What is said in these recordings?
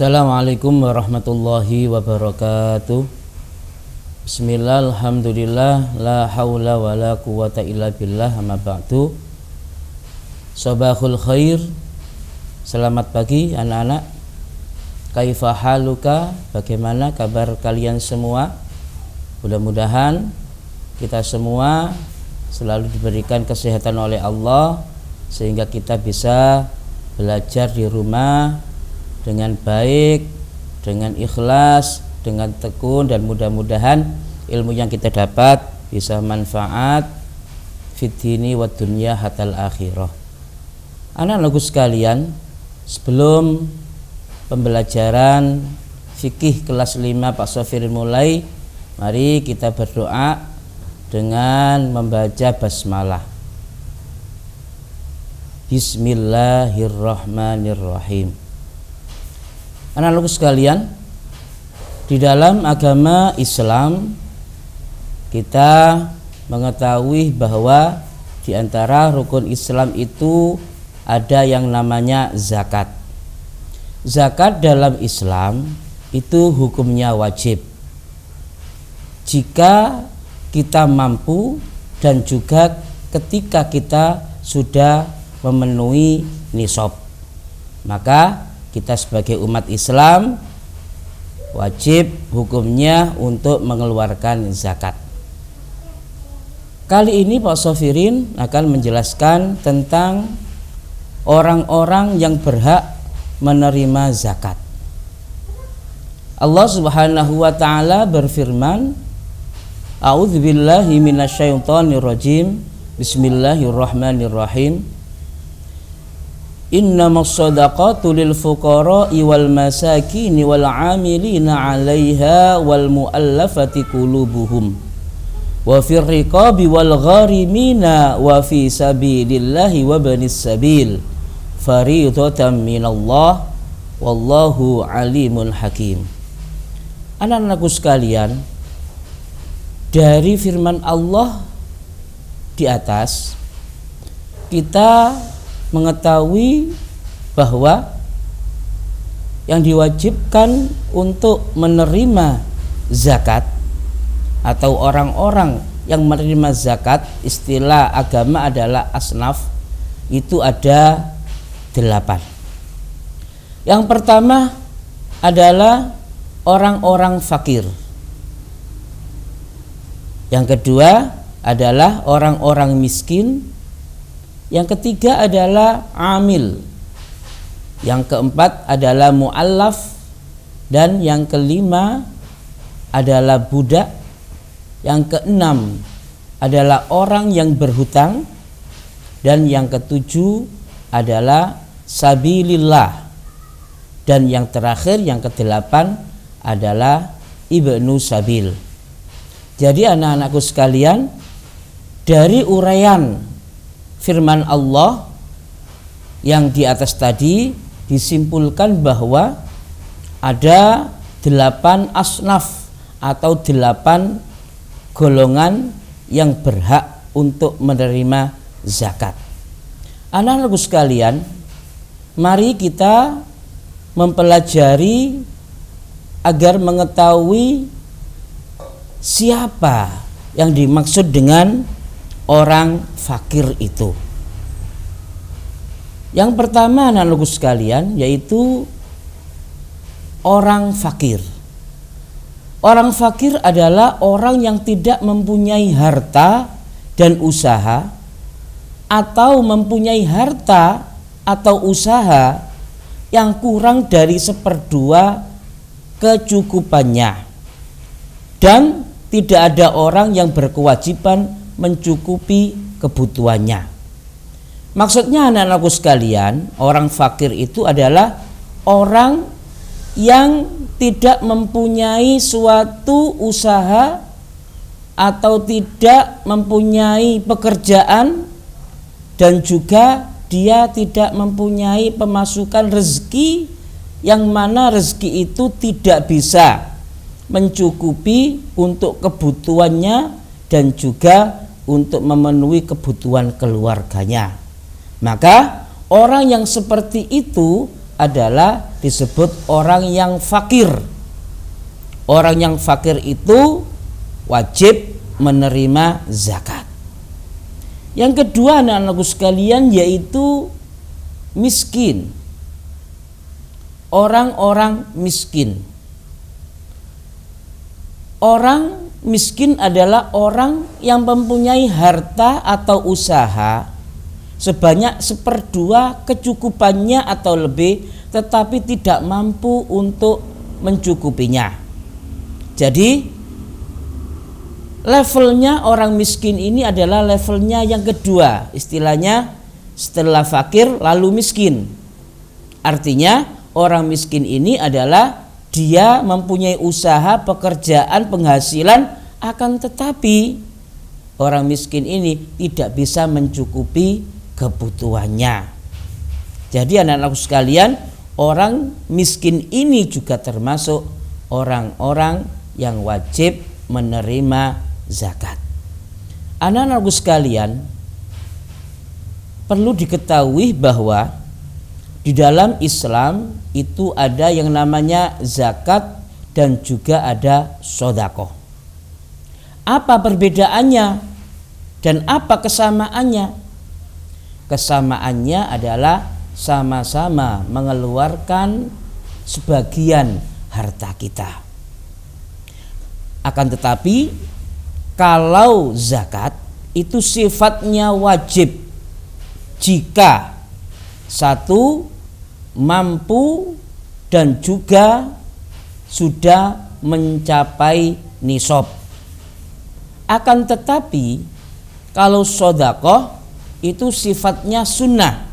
Assalamualaikum warahmatullahi wabarakatuh. Bismillah, alhamdulillah, la hawla wa la quwata illa billah, amma ba'du. Sabahul khair. Selamat pagi anak-anak. Kaifa haluka? Bagaimana kabar kalian semua? Mudah-mudahan kita semua selalu diberikan kesehatan oleh Allah sehingga kita bisa belajar di rumah dengan baik, dengan ikhlas, dengan tekun, dan mudah-mudahan ilmu yang kita dapat bisa manfaat fid dini wa dunya hatal akhirah. Anak-anakku sekalian, sebelum pembelajaran fikih kelas 5 Pak Sofirin mulai, mari kita berdoa dengan membaca basmalah. Bismillahirrahmanirrahim. Anak-anakku sekalian, di dalam agama Islam kita mengetahui bahwa di antara rukun Islam itu ada yang namanya zakat. Zakat dalam Islam itu hukumnya wajib jika kita mampu dan juga ketika kita sudah memenuhi nisab. Maka kita sebagai umat Islam wajib hukumnya untuk mengeluarkan zakat. Kali ini Pak Sofirin akan menjelaskan tentang orang-orang yang berhak menerima zakat. Allah Subhanahu wa taala berfirman, A'udzubillahi minasyaitonirrajim. Bismillahirrahmanirrahim. Innamas shadaqatu lil fuqara'i wal masakini wal 'amilina 'alaiha wal mu'allafati qulubuhum wa fir riqabi wal gharimina wa fi sabilillahi wa banis sabil fariidatan minallah wallahu alimun hakim. Anak-anakku sekalian, dari firman Allah di atas kita mengetahui bahwa yang diwajibkan untuk menerima zakat atau orang-orang yang menerima zakat, istilah agama adalah asnaf, itu ada 8. Yang pertama adalah orang-orang fakir. Yang kedua adalah orang-orang miskin. Yang ketiga adalah amil. Yang keempat adalah mu'allaf. Dan yang kelima adalah budak. Yang keenam adalah orang yang berhutang. Dan yang ketujuh adalah sabilillah. Dan yang terakhir, yang kedelapan adalah ibnu sabil. Jadi anak-anakku sekalian, dari uraian firman Allah yang di atas tadi disimpulkan bahwa ada 8 asnaf atau 8 golongan yang berhak untuk menerima zakat. Anak-anakku sekalian, mari kita mempelajari agar mengetahui siapa yang dimaksud dengan orang fakir itu. Yang pertama anak-anakku sekalian yaitu orang fakir. Orang fakir adalah orang yang tidak mempunyai harta dan usaha, atau mempunyai harta atau usaha yang kurang dari 1/2 kecukupannya, dan tidak ada orang yang berkewajiban mencukupi kebutuhannya. Maksudnya anak-anakku sekalian, orang fakir itu adalah orang yang tidak mempunyai suatu usaha atau tidak mempunyai pekerjaan, dan juga dia tidak mempunyai pemasukan rezeki, yang mana rezeki itu tidak bisa mencukupi untuk kebutuhannya dan juga untuk memenuhi kebutuhan keluarganya. Maka orang yang seperti itu adalah disebut orang yang fakir. Orang yang fakir itu wajib menerima zakat. Yang kedua anak-anakku sekalian yaitu miskin. Orang-orang miskin. Orang miskin adalah orang yang mempunyai harta atau usaha sebanyak 1/2 kecukupannya atau lebih, tetapi tidak mampu untuk mencukupinya. Jadi levelnya orang miskin ini adalah levelnya yang kedua, istilahnya setelah fakir lalu miskin. Artinya orang miskin ini adalah dia mempunyai usaha, pekerjaan, penghasilan, akan tetapi orang miskin ini tidak bisa mencukupi kebutuhannya. Jadi anak-anakku sekalian, orang miskin ini juga termasuk orang-orang yang wajib menerima zakat. Anak-anakku sekalian, perlu diketahui bahwa di dalam Islam itu ada yang namanya zakat dan juga ada sedekah. Apa perbedaannya dan apa kesamaannya? Kesamaannya adalah sama-sama mengeluarkan sebagian harta kita. Akan tetapi kalau zakat itu sifatnya wajib jika satu, mampu dan juga sudah mencapai nisab. Akan tetapi kalau sedekah itu sifatnya sunnah.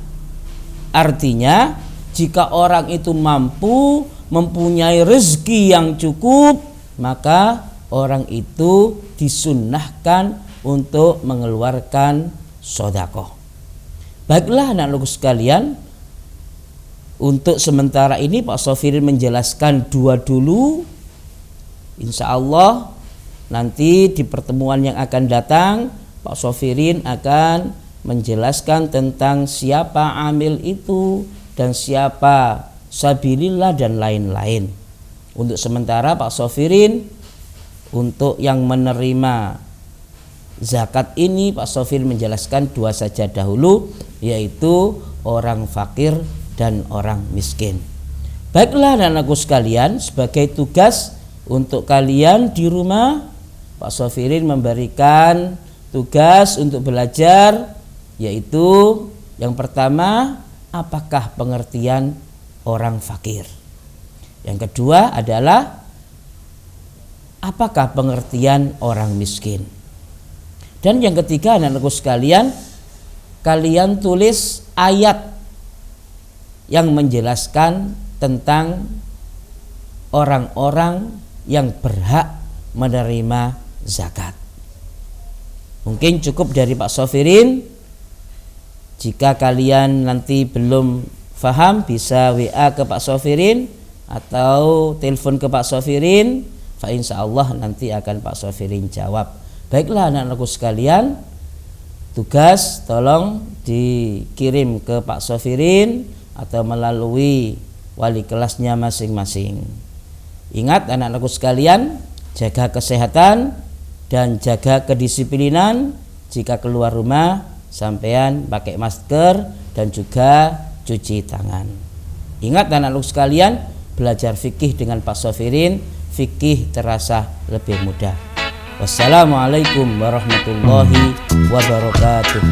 Artinya jika orang itu mampu, mempunyai rezeki yang cukup, maka orang itu disunnahkan untuk mengeluarkan sedekah. Baiklah anak-anakku sekalian, untuk sementara ini Pak Sofirin menjelaskan 2 dulu. Insya Allah nanti di pertemuan yang akan datang Pak Sofirin akan menjelaskan tentang siapa amil itu dan siapa sabilillah dan lain-lain. Untuk sementara Pak Sofirin untuk yang menerima zakat ini Pak Sofirin menjelaskan 2 saja dahulu, yaitu orang fakir dan orang miskin. Baiklah anak-anakku sekalian, sebagai tugas untuk kalian di rumah, Pak Sofirin memberikan tugas untuk belajar, yaitu yang pertama, apakah pengertian orang fakir. Yang kedua adalah apakah pengertian orang miskin. Dan yang ketiga anak-anakku sekalian, kalian tulis ayat yang menjelaskan tentang orang-orang yang berhak menerima zakat. Mungkin cukup dari Pak Sofirin. Jika kalian nanti belum paham, bisa WA ke Pak Sofirin atau telepon ke Pak Sofirin. Fa insyaallah nanti akan Pak Sofirin jawab. Baiklah anak-anakku sekalian, tugas tolong dikirim ke Pak Sofirin atau melalui wali kelasnya masing-masing. Ingat anak-anakku sekalian, jaga kesehatan dan jaga kedisiplinan. Jika keluar rumah, sampean pakai masker dan juga cuci tangan. Ingat anak-anakku sekalian, belajar fikih dengan Pak Sofirin, fikih terasa lebih mudah. Wassalamualaikum warahmatullahi wabarakatuh.